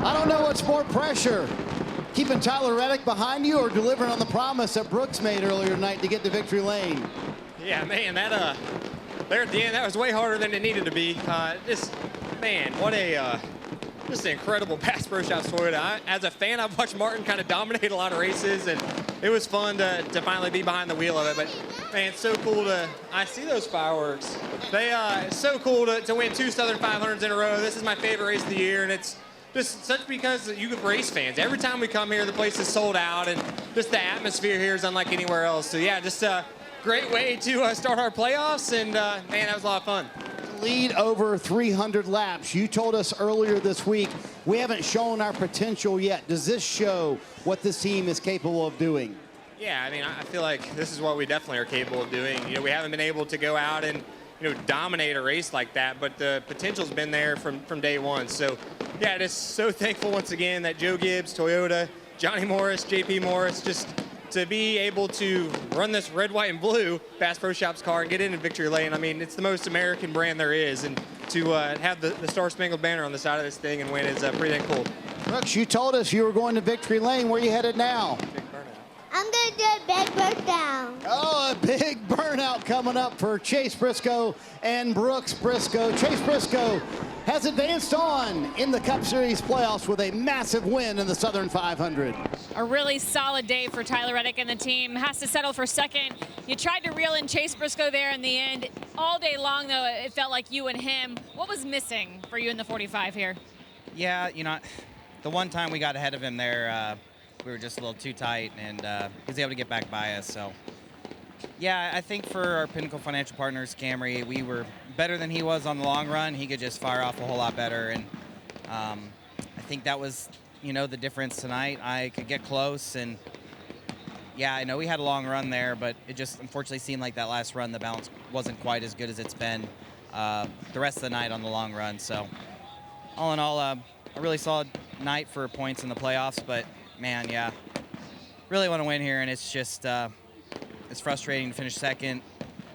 I don't know what's more pressure, keeping Tyler Reddick behind you or delivering on the promise that Brooks made earlier tonight to get to victory lane. Yeah, man, that there at the end, that was way harder than it needed to be. Man, what a just an incredible Bass Pro Shops Toyota. As a fan, I've watched Martin kind of dominate a lot of races, and it was fun to finally be behind the wheel of it. But man, it's so cool I see those fireworks. It's so cool to win 2 Southern 500s in a row. This is my favorite race of the year, and it's just such because you have race fans. Every time we come here, the place is sold out, and just the atmosphere here is unlike anywhere else. So yeah, just a great way to start our playoffs, and man, that was a lot of fun. Lead over 300 laps. You told us earlier this week we haven't shown our potential yet. Does this show what this team is capable of doing? Yeah, I mean, I feel like this is what we definitely are capable of doing. You know, we haven't been able to go out and, you know, dominate a race like that, but the potential's been there from day one. So, yeah, just so thankful once again that Joe Gibbs, Toyota, Johnny Morris, JP Morris, just to be able to run this red, white, and blue Bass Pro Shops car and get into victory lane. I mean, it's the most American brand there is, and to have the Star Spangled Banner on the side of this thing and win is pretty dang cool. Brooks, you told us you were going to victory lane. Where are you headed now? Big burnout. I'm going to do a big burnout. Oh, a big burnout coming up for Chase Briscoe and Brooks Briscoe. Chase Briscoe has advanced on in the Cup Series playoffs with a massive win in the Southern 500. A really solid day for Tyler Reddick and the team. Has to settle for second. You tried to reel in Chase Briscoe there in the end. All day long, though, it felt like you and him. What was missing for you in the 45 here? Yeah, you know, the one time we got ahead of him there, we were just a little too tight, and he was able to get back by us. So, yeah, I think for our Pinnacle Financial Partners, Camry, we were better than he was on the long run. He could just fire off a whole lot better, and I think that was, you know, the difference tonight. I could get close, and yeah, I know we had a long run there, but it just unfortunately seemed like that last run, the balance wasn't quite as good as it's been the rest of the night on the long run. So, all in all, a really solid night for points in the playoffs, but man, yeah, really want to win here, and it's just it's frustrating to finish second,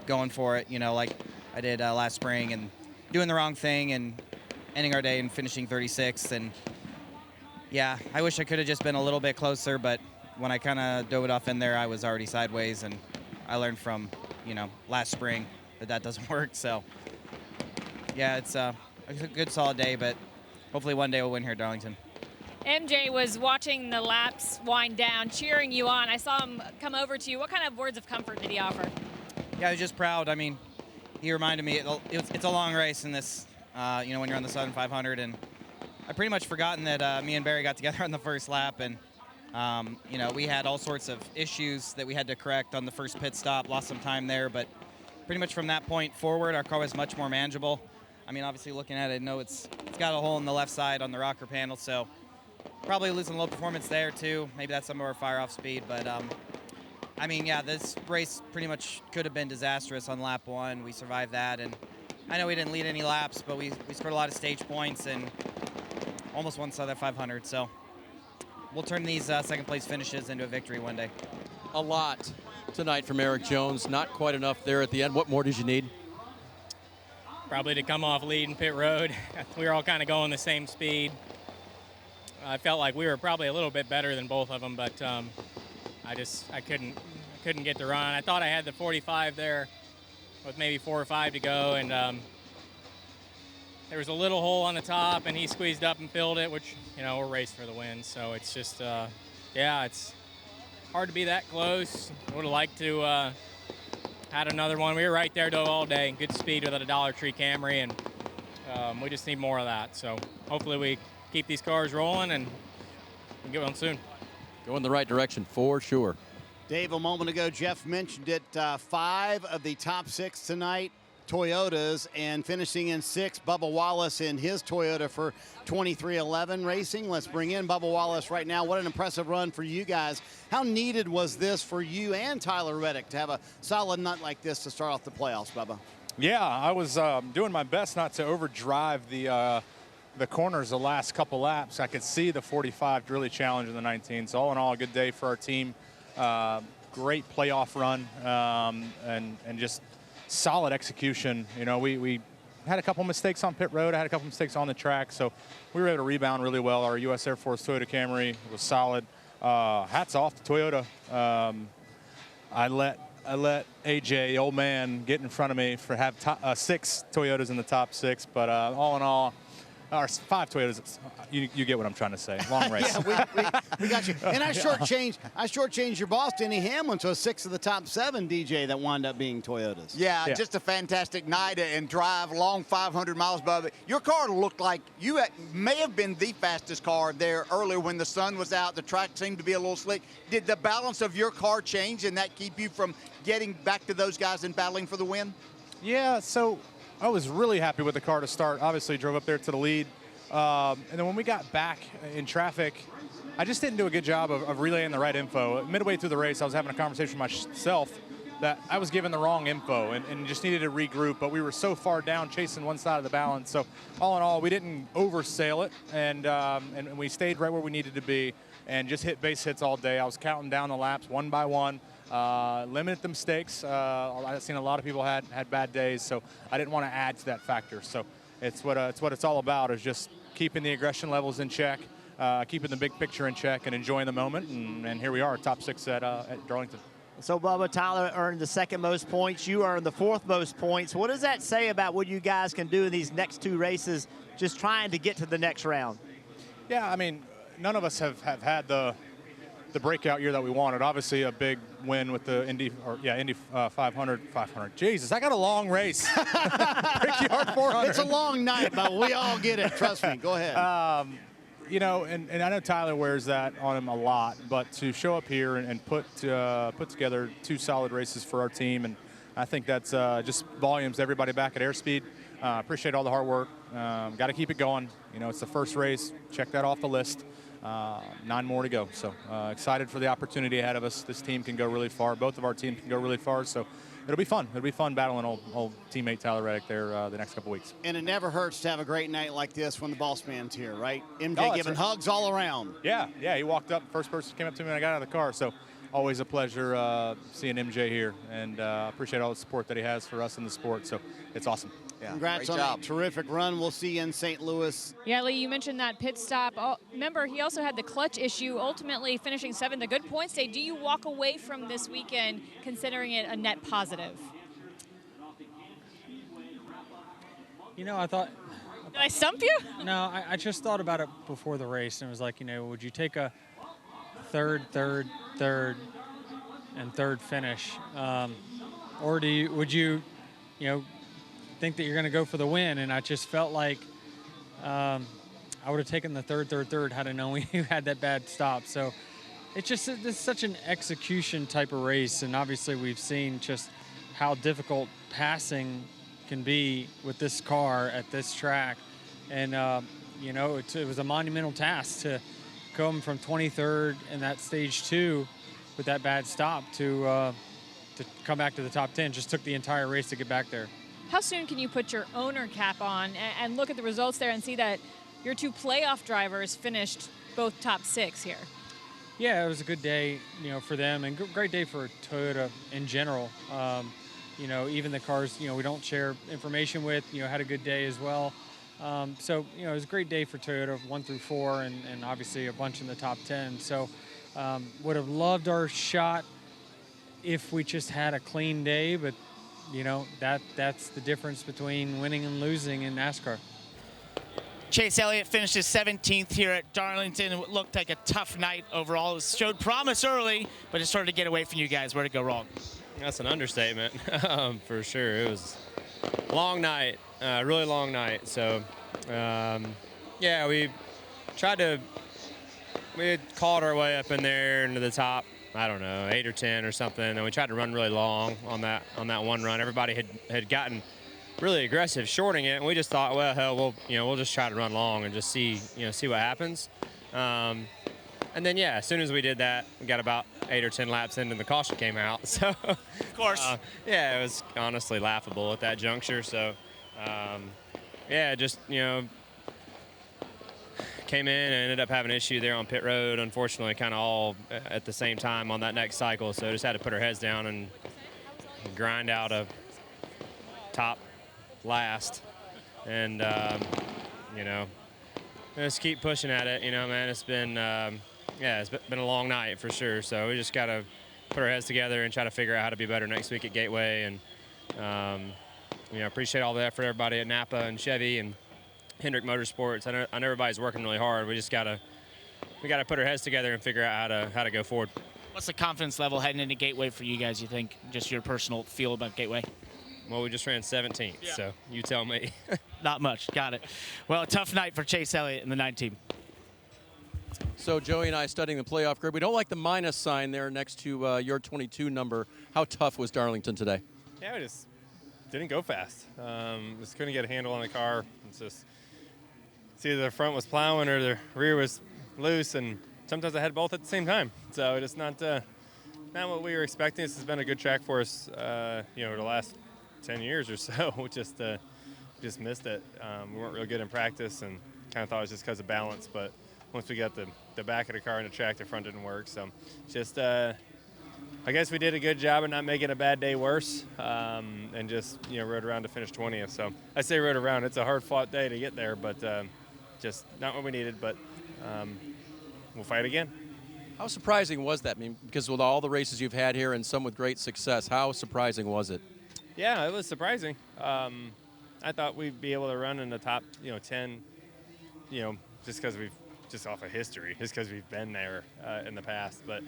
going for it, you know, like I did last spring, and doing the wrong thing and ending our day and finishing 36th. And yeah, I wish I could have just been a little bit closer, but when I kind of dove it off in there, I was already sideways, and I learned from, you know, last spring that doesn't work. So yeah, it's a good solid day, but hopefully one day we'll win here at Darlington. MJ was watching the laps wind down, cheering you on. I saw him come over to you. What kind of words of comfort did he offer? Yeah, I was just proud. I mean, he reminded me it's a long race in this, you know, when you're on the Southern 500, and I pretty much forgotten that me and Barry got together on the first lap, and you know, we had all sorts of issues that we had to correct on the first pit stop, lost some time there, but pretty much from that point forward, our car was much more manageable. I mean, obviously looking at it, I know it's got a hole in the left side on the rocker panel, so probably losing a little performance there too. Maybe that's some of our fire-off speed, but I mean, yeah, this race pretty much could have been disastrous on lap one. We survived that, and I know we didn't lead any laps, but we scored a lot of stage points and almost won Southern 500. So we'll turn these second place finishes into a victory one day. A lot tonight from Erik Jones. Not quite enough there at the end. What more did you need? Probably to come off lead in pit road. We were all kind of going the same speed. I felt like we were probably a little bit better than both of them, but I couldn't get the run. I thought I had the 45 there with maybe 4 or 5 to go, and there was a little hole on the top, and he squeezed up and filled it, which, you know, we're raced for the win. So it's just, yeah, it's hard to be that close. Would have liked to had another one. We were right there though all day. Good speed with a Dollar Tree Camry, and we just need more of that. So hopefully we keep these cars rolling and get one soon. Go in the right direction for sure. Dave, a moment ago, Jeff mentioned it. 5 of the top 6 tonight, Toyotas, and finishing in 6, Bubba Wallace in his Toyota for 2311 Racing. Let's bring in Bubba Wallace right now. What an impressive run for you guys. How needed was this for you and Tyler Reddick to have a solid night like this to start off the playoffs, Bubba? Yeah, I was doing my best not to overdrive the corners the last couple laps. I could see the 45 really challenging the 19. So all in all, a good day for our team. Great playoff run and just solid execution. You know, we had a couple mistakes on pit road. I had a couple mistakes on the track, so we were able to rebound really well. Our U.S. Air Force Toyota Camry was solid. Hats off to Toyota. I let AJ, old man, get in front of me for have 6 Toyotas in the top 6, but all in all, or 5 Toyotas. You get what I'm trying to say. Long race. Yeah, we got you. And I shortchanged your boss, Denny Hamlin, so 6 of the top 7, DJ, that wound up being Toyotas. Yeah, just a fantastic night and drive long 500 miles above it. Your car looked like you may have been the fastest car there earlier when the sun was out. The track seemed to be a little slick. Did the balance of your car change and that keep you from getting back to those guys and battling for the win? Yeah, so I was really happy with the car to start. Obviously, drove up there to the lead. And then when we got back in traffic, I just didn't do a good job of relaying the right info. Midway through the race, I was having a conversation with myself that I was given the wrong info and just needed to regroup. But we were so far down chasing one side of the balance. So all in all, we didn't oversail it, and we stayed right where we needed to be and just hit base hits all day. I was counting down the laps one by one. Limited the mistakes. I've seen a lot of people had bad days, so I didn't want to add to that factor. So it's what it's all about, is just keeping the aggression levels in check, keeping the big picture in check, and enjoying the moment. And here we are, top 6 at Darlington. So, Bubba, Tyler earned the 2nd most points. You earned the 4th most points. What does that say about what you guys can do in these next 2 races, just trying to get to the next round? Yeah, I mean, none of us have had the breakout year that we wanted. Obviously, a big win with the Indy 500. Jesus, I got a long race. Brickyard 400. It's a long night, but we all get it. Trust me. Go ahead. You know, and I know Tyler wears that on him a lot, but to show up here and put together 2 solid races for our team, and I think that's just volumes to everybody back at Airspeed. Appreciate all the hard work. Got to keep it going. You know, it's the first race. Check that off the list. 9 more to go. So excited for the opportunity ahead of us. This team can go really far. Both of our teams can go really far. So it'll be fun. It'll be fun battling old teammate Tyler Reddick there the next couple weeks. And it never hurts to have a great night like this when the boss man's here, right? MJ giving hugs all around. Yeah, he walked up. First person came up to me when I got out of the car. So always a pleasure seeing MJ here, and appreciate all the support that he has for us in the sport. So it's awesome. Yeah, congrats on a terrific run. We'll see you in St. Louis. Yeah, Lee, you mentioned that pit stop. Oh, remember, he also had the clutch issue, ultimately finishing 7th. A good points day. Do you walk away from this weekend considering it a net positive? You know, I thought... Did I stump you? No, I just thought about it before the race, and it was like, you know, would you take a third, and third finish? Or would you think that you're going to go for the win? And I just felt like I would have taken the third had I known we had that bad stop. So it's such an execution type of race, and obviously we've seen just how difficult passing can be with this car at this track. And it was a monumental task to come from 23rd in that stage 2 with that bad stop to come back to the top 10. Just took the entire race to get back there. How soon can you put your owner cap on and look at the results there and see that your 2 playoff drivers finished both top 6 here? Yeah, it was a good day, for them, and great day for Toyota in general. Even the cars, we don't share information with, had a good day as well. So it was a great day for Toyota, 1 through 4, and obviously a bunch in the top 10. So would have loved our shot if we just had a clean day, but that's the difference between winning and losing in NASCAR. Chase Elliott finishes 17th here at Darlington. It looked like a tough night overall. It showed promise early, but it started to get away from you guys. Where'd it go wrong? That's an understatement, for sure. It was a long night, really long night. So, we had called our way up in there into the top, I don't know, 8 or 10 or something, and we tried to run really long on that one run. Everybody had gotten really aggressive shorting it, and we just thought, well, hell, we'll just try to run long and just see what happens. And then, as soon as we did that, we got about 8 or 10 laps in and the caution came out. So, of course. It was honestly laughable at that juncture. So, came in and ended up having an issue there on pit road, unfortunately, kind of all at the same time on that next cycle. So just had to put our heads down and grind out a top last. and you know, just keep pushing at it. You know, man, it's been it's been a long night for sure. So we just gotta put our heads together and try to figure out how to be better next week at Gateway. And you know, appreciate all the effort everybody at Napa and Chevy and Hendrick Motorsports. I know everybody's working really hard. We just gotta put our heads together and figure out how to go forward. What's the confidence level heading into Gateway for you guys, you think? Just your personal feel about Gateway? Well, we just ran 17th, so you tell me. Not much. Got it. Well, a tough night for Chase Elliott and the 9 team. So Joey and I studying the playoff grid. We don't like the minus sign there next to your 22 number. How tough was Darlington today? Yeah, we just didn't go fast. Just couldn't get a handle on the car. It's either the front was plowing or the rear was loose, and sometimes I had both at the same time. So it's not what we were expecting. This has been a good track for us, you know, the last 10 years or so. We just missed it. We weren't real good in practice, and kind of thought it was just because of balance. But once we got the back of the car in the track, the front didn't work. So just I guess we did a good job of not making a bad day worse, and just, you know, rode around to finish 20th. So I say rode around. It's a hard-fought day to get there, but just not what we needed. But we'll fight again. How surprising was that? I mean, because with all the races you've had here and some with great success, how surprising was it? Yeah, it was surprising. I thought we'd be able to run in the top, you know, 10, you know, just off of history, just because we've been there in the past. But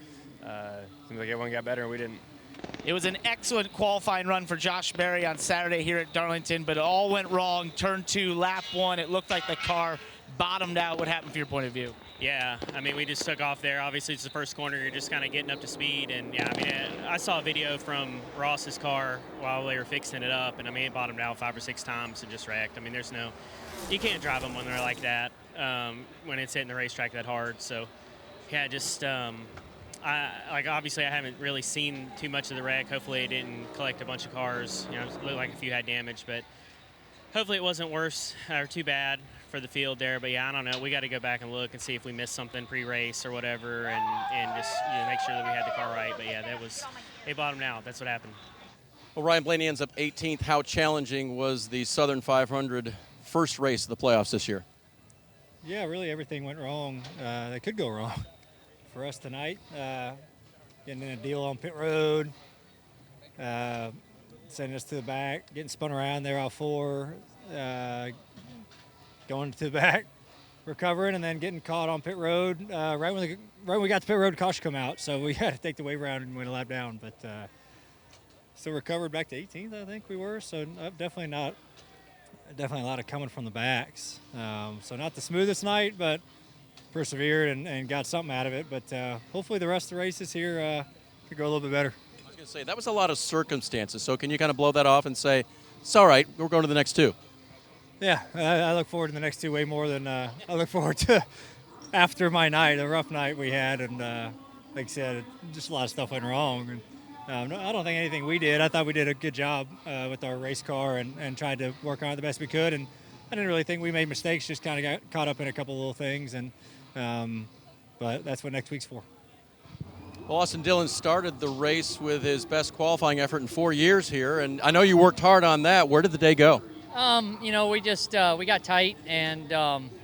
seems like everyone got better and we didn't. It was an excellent qualifying run for Josh Berry on Saturday here at Darlington, but it all went wrong. Turn 2, lap 1, it looked like the car bottomed out. What happened from your point of view? Yeah, I mean, we just took off there. Obviously, it's the first corner. You're just kind of getting up to speed. And, yeah, I mean, I saw a video from Ross's car while they were fixing it up. And, I mean, it bottomed out 5 or 6 times and just wrecked. I mean, you can't drive them when they're like that, when it's hitting the racetrack that hard. So, yeah, just, obviously I haven't really seen too much of the wreck. Hopefully it didn't collect a bunch of cars. You know, it looked like a few had damage. But hopefully it wasn't worse or too bad for the field there. But yeah, I don't know. We got to go back and look and see if we missed something pre-race or whatever, and just, you know, make sure that we had the car right. But yeah, they bottomed out. That's what happened. Well, Ryan Blaney ends up 18th. How challenging was the Southern 500 first race of the playoffs this year? Yeah, really everything went wrong that could go wrong for us tonight. Getting in a deal on pit road, sending us to the back, getting spun around there off 4, going to the back, recovering, and then getting caught on pit road right when we got to pit road, caution come out. So we had to take the wave around and went a lap down. But still recovered back to 18th, I think we were. So definitely a lot of coming from the backs. So not the smoothest night, but persevered and got something out of it. But hopefully the rest of the races here could go a little bit better. I was going to say, that was a lot of circumstances. So can you kind of blow that off and say, it's all right, we're going to the next 2? Yeah, I look forward to the next 2 way more than I look forward to after my night, a rough night we had. And like I said, just a lot of stuff went wrong. And I don't think anything we did. I thought we did a good job with our race car and tried to work on it the best we could. And I didn't really think we made mistakes, just kind of got caught up in a couple little things. And but that's what next week's for. Well, Austin Dillon started the race with his best qualifying effort in 4 years here. And I know you worked hard on that. Where did the day go? You know, we just we got tight and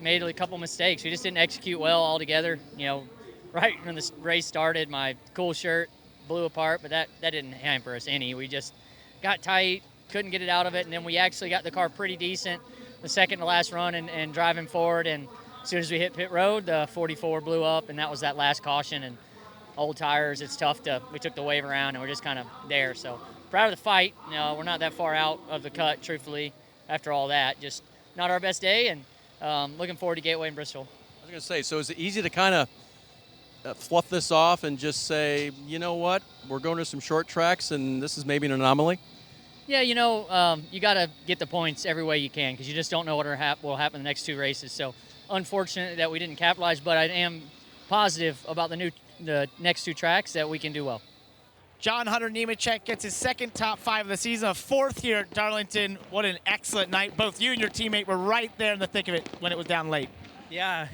made a couple mistakes. We just didn't execute well altogether. You know, right when the race started, my cool shirt blew apart, but that didn't hamper us any. We just got tight, couldn't get it out of it, and then we actually got the car pretty decent the second to last run and driving forward. And as soon as we hit pit road, the 44 blew up, and that was that last caution. And old tires, it's tough we took the wave around, and we're just kind of there. So proud of the fight. You know, we're not that far out of the cut, truthfully. After all that, just not our best day, and looking forward to Gateway in Bristol. I was going to say, so is it easy to kind of fluff this off and just say, you know what, we're going to some short tracks, and this is maybe an anomaly? Yeah, you know, you got to get the points every way you can because you just don't know what will happen in the next 2 races. So unfortunate that we didn't capitalize, but I am positive about the next 2 tracks that we can do well. John Hunter Nemechek gets his 2nd top 5 of the season, a 4th here at Darlington. What an excellent night. Both you and your teammate were right there in the thick of it when it was down late. Yeah,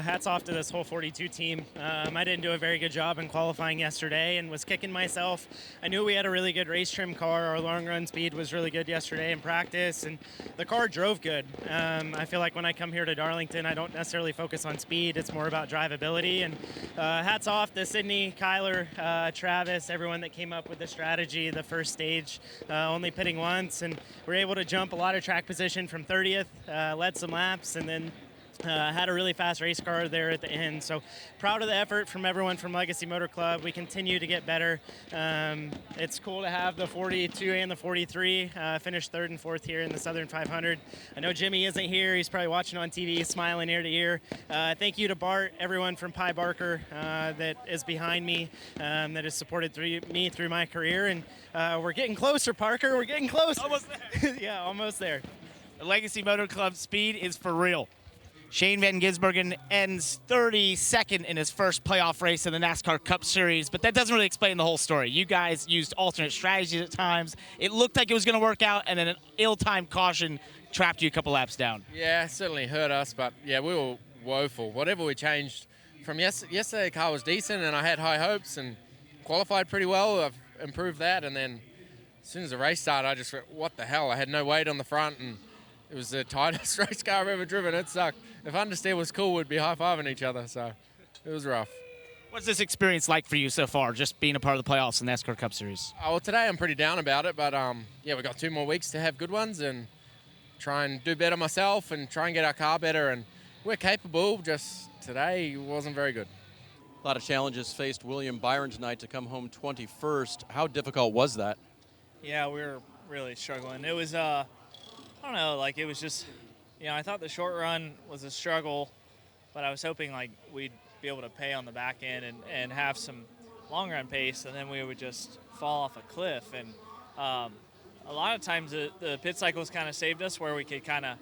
hats off to this whole 42 team. I didn't do a very good job in qualifying yesterday and was kicking myself. I knew we had a really good race trim car. Our long run speed was really good yesterday in practice, and the car drove good. I feel like when I come here to Darlington, I don't necessarily focus on speed. It's more about drivability. And hats off to Sydney, Kyler, Travis, everyone that came up with the strategy the first stage, only pitting once. And we were able to jump a lot of track position from 30th, led some laps, and then had a really fast race car there at the end. So proud of the effort from everyone from Legacy Motor Club. We continue to get better. It's cool to have the 42 and the 43 finish third and fourth here in the Southern 500. I know Jimmy isn't here. He's probably watching on TV, smiling ear to ear. Thank you to Bart, everyone from Pi Barker that is behind me, that has supported me through my career. And we're getting closer, Parker. We're getting close. Almost there. Yeah, almost there. The Legacy Motor Club speed is for real. Shane Van Gisbergen ends 32nd in his first playoff race in the NASCAR Cup Series, but that doesn't really explain the whole story. You guys used alternate strategies at times. It looked like it was going to work out, and then an ill-timed caution trapped you a couple laps down. Yeah, it certainly hurt us, but yeah, we were woeful. Whatever we changed from yesterday, the car was decent, and I had high hopes and qualified pretty well. I've improved that, and then as soon as the race started, I just went, what the hell? I had no weight on the front, and it was the tightest race car I've ever driven. It sucked. If understeer was cool, we'd be high-fiving each other, so it was rough. What's this experience like for you so far, just being a part of the playoffs in the NASCAR Cup Series? Well, today I'm pretty down about it, but yeah, we've got 2 more weeks to have good ones and try and do better myself and try and get our car better, and we're capable, just today wasn't very good. A lot of challenges faced William Byron tonight to come home 21st. How difficult was that? Yeah, we were really struggling. It was, I don't know, like it was just, I thought the short run was a struggle, but I was hoping like we'd be able to pay on the back end and have some long run pace, and then we would just fall off a cliff. And a lot of times the pit cycles kind of saved us, where we could kind of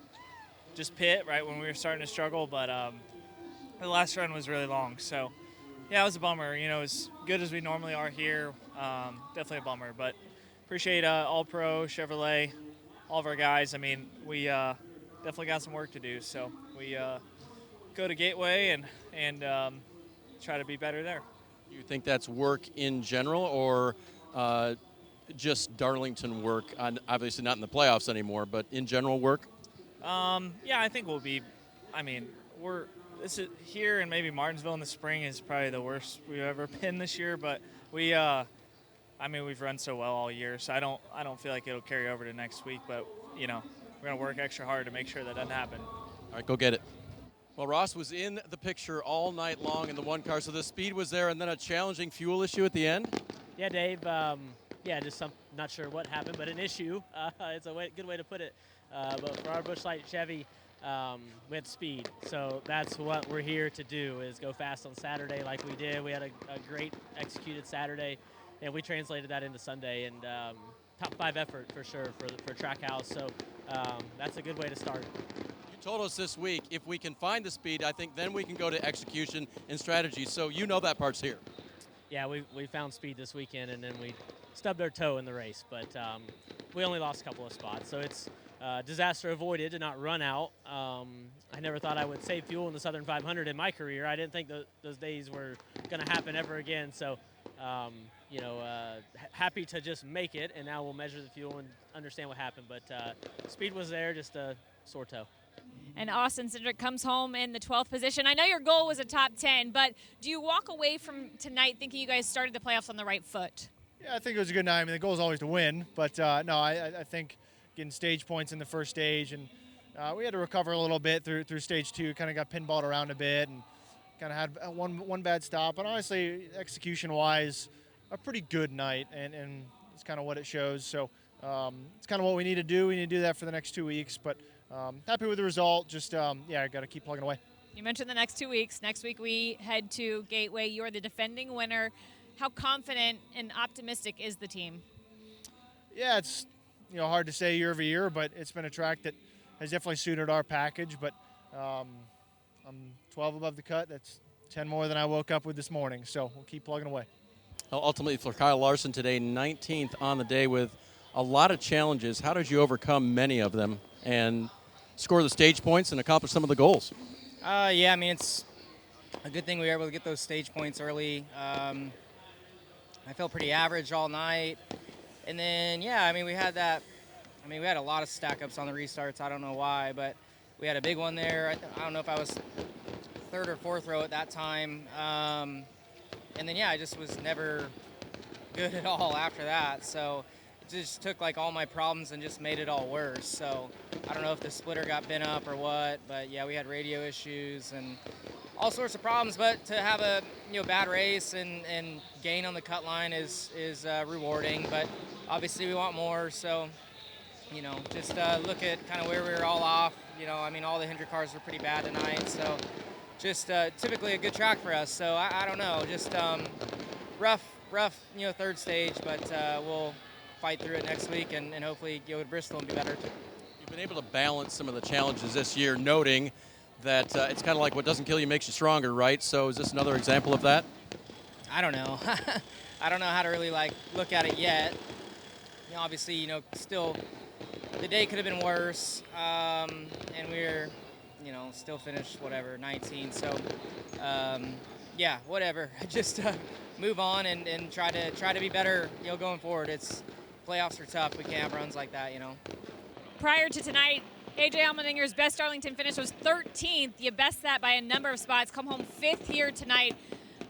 just pit right when we were starting to struggle, but the last run was really long. So yeah, it was a bummer. As good as we normally are here, definitely a bummer, but appreciate All Pro, Chevrolet, all of our guys. I mean, we definitely got some work to do, so we go to Gateway and try to be better there. You think that's work in general, or just Darlington work? Obviously not in the playoffs anymore, but in general work? Yeah, I think we'll be. I mean, this is here, and maybe Martinsville in the spring is probably the worst we've ever been this year. But we, we've run so well all year, so I don't feel like it'll carry over to next week. But we're gonna work extra hard to make sure that doesn't happen. All right, go get it. Well, Ross was in the picture all night long in the one car, so the speed was there, and then a challenging fuel issue at the end? Yeah, Dave, not sure what happened, but an issue. It's a good way to put it. But for our Busch Light Chevy, we had speed. So that's what we're here to do, is go fast on Saturday like we did. We had a great executed Saturday, and we translated that into Sunday, and top 5 effort for sure for Trackhouse. So that's a good way to start. You told us this week, if we can find the speed, I think then we can go to execution and strategy. So you know that part's here. Yeah, we found speed this weekend, and then we stubbed our toe in the race. But we only lost a couple of spots. So it's disaster avoided to not run out. I never thought I would save fuel in the Southern 500 in my career. I didn't think those days were going to happen ever again. So, happy to just make it, and now we'll measure the fuel and understand what happened. But speed was there, just a sore toe. And Austin Cindric comes home in the 12th position. I know your goal was a top 10, but do you walk away from tonight thinking you guys started the playoffs on the right foot? Yeah, I think it was a good night. I mean, the goal is always to win, but no, I think getting stage points in the first stage, and we had to recover a little bit through stage 2. Kind of got pinballed around a bit, and kind of had one bad stop. But honestly, execution-wise, a pretty good night, and it's kind of what it shows. So it's kind of what we need to do. We need to do that for the next 2 weeks, but happy with the result. Just, I got to keep plugging away. You mentioned the next 2 weeks. Next week we head to Gateway. You're the defending winner. How confident and optimistic is the team? Yeah, it's hard to say year over year, but it's been a track that has definitely suited our package. But I'm 12 above the cut. That's 10 more than I woke up with this morning. So we'll keep plugging away. Ultimately, for Kyle Larson today, 19th on the day with a lot of challenges. How did you overcome many of them and score the stage points and accomplish some of the goals? Yeah, I mean, it's a good thing we were able to get those stage points early. I felt pretty average all night. And then, yeah, I mean, we had a lot of stack-ups on the restarts. I don't know why, but we had a big one there. I don't know if I was third or fourth row at that time. And then, yeah, I just was never good at all after that. So it just took, like, all my problems and just made it all worse. So I don't know if the splitter got bent up or what, but, yeah, we had radio issues and all sorts of problems. But to have a bad race and gain on the cut line is rewarding. But obviously we want more. So, just look at kind of where we were all off. I mean, all the Hendrick cars were pretty bad tonight. So just typically a good track for us. So I don't know, just rough, third stage, but we'll fight through it next week and hopefully go to Bristol and be better. You've been able to balance some of the challenges this year, noting that it's kind of like what doesn't kill you makes you stronger, right? So is this another example of that? I don't know. I don't know how to really look at it yet. Obviously, still the day could have been worse, and we're still finished 19. So yeah, whatever. Just move on and try to be better. Going forward. Playoffs are tough. We can't have runs like that. Prior to tonight, AJ Allmendinger's best Darlington finish was 13th. You best that by a number of spots. Come home 5th here tonight.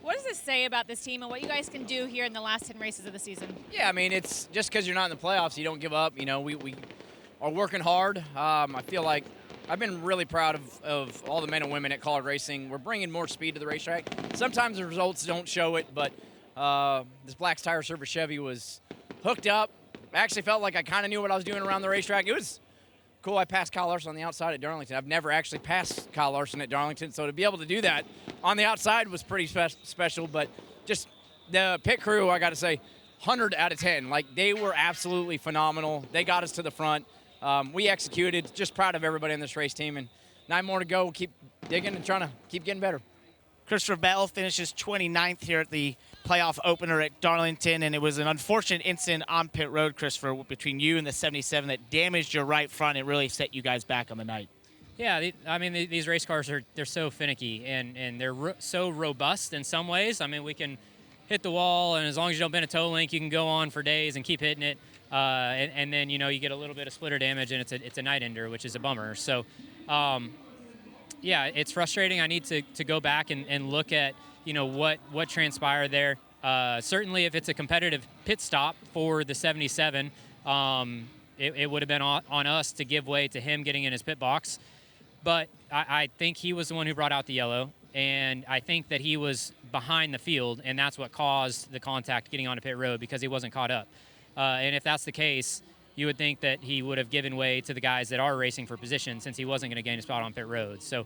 What does this say about this team and what you guys can do here in the last 10 races of the season? Yeah, I mean, it's just because you're not in the playoffs, you don't give up. We are working hard. I feel like I've been really proud of all the men and women at Collard Racing. We're bringing more speed to the racetrack. Sometimes the results don't show it, but this Black's Tire Service Chevy was hooked up. I actually felt like I kind of knew what I was doing around the racetrack. It was cool. I passed Kyle Larson on the outside at Darlington. I've never actually passed Kyle Larson at Darlington, so to be able to do that on the outside was pretty special. But just the pit crew, I got to say, 100 out of 10. They were absolutely phenomenal. They got us to the front. We executed. Just proud of everybody in this race team, and 9 more to go. We'll keep digging and trying to keep getting better. Christopher Bell finishes 29th here at the playoff opener at Darlington, and it was an unfortunate incident on pit road, Christopher, between you and the 77 that damaged your right front. It really set you guys back on the night. Yeah, I mean, these race cars they're so finicky, and they're so robust in some ways. I mean, we can hit the wall, and as long as you don't bend a toe link, you can go on for days and keep hitting it. And then, you get a little bit of splitter damage, and it's a night ender, which is a bummer. So, yeah, it's frustrating. I need to go back and look at, what transpired there. Certainly, if it's a competitive pit stop for the 77, it would have been on us to give way to him getting in his pit box. But I think he was the one who brought out the yellow, and I think that he was behind the field, and that's what caused the contact getting onto pit road because he wasn't caught up. And if that's the case, you would think that he would have given way to the guys that are racing for position since he wasn't going to gain a spot on pit road. So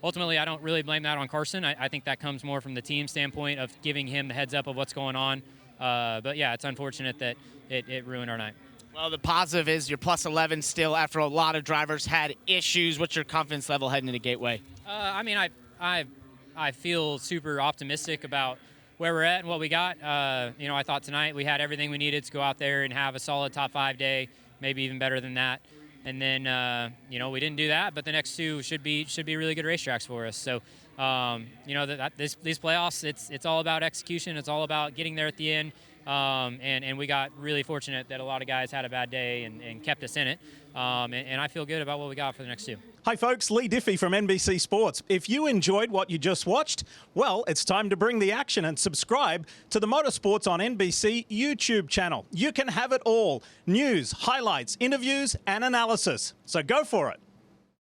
ultimately, I don't really blame that on Carson. I think that comes more from the team standpoint of giving him the heads up of what's going on. But, yeah, it's unfortunate that it ruined our night. Well, the positive is you're plus 11 still after a lot of drivers had issues. What's your confidence level heading into Gateway? I mean, I feel super optimistic about where we're at and what we got. I thought tonight we had everything we needed to go out there and have a solid top 5 day, maybe even better than that. And then, we didn't do that, but the next 2 should be really good racetracks for us. So, these playoffs, it's all about execution. It's all about getting there at the end. And we got really fortunate that a lot of guys had a bad day and kept us in it. And I feel good about what we got for the next 2. Hi folks, Lee Diffie from NBC Sports. If you enjoyed what you just watched, well, it's time to bring the action and subscribe to the Motorsports on NBC YouTube channel. You can have it all: news, highlights, interviews, and analysis. So go for it.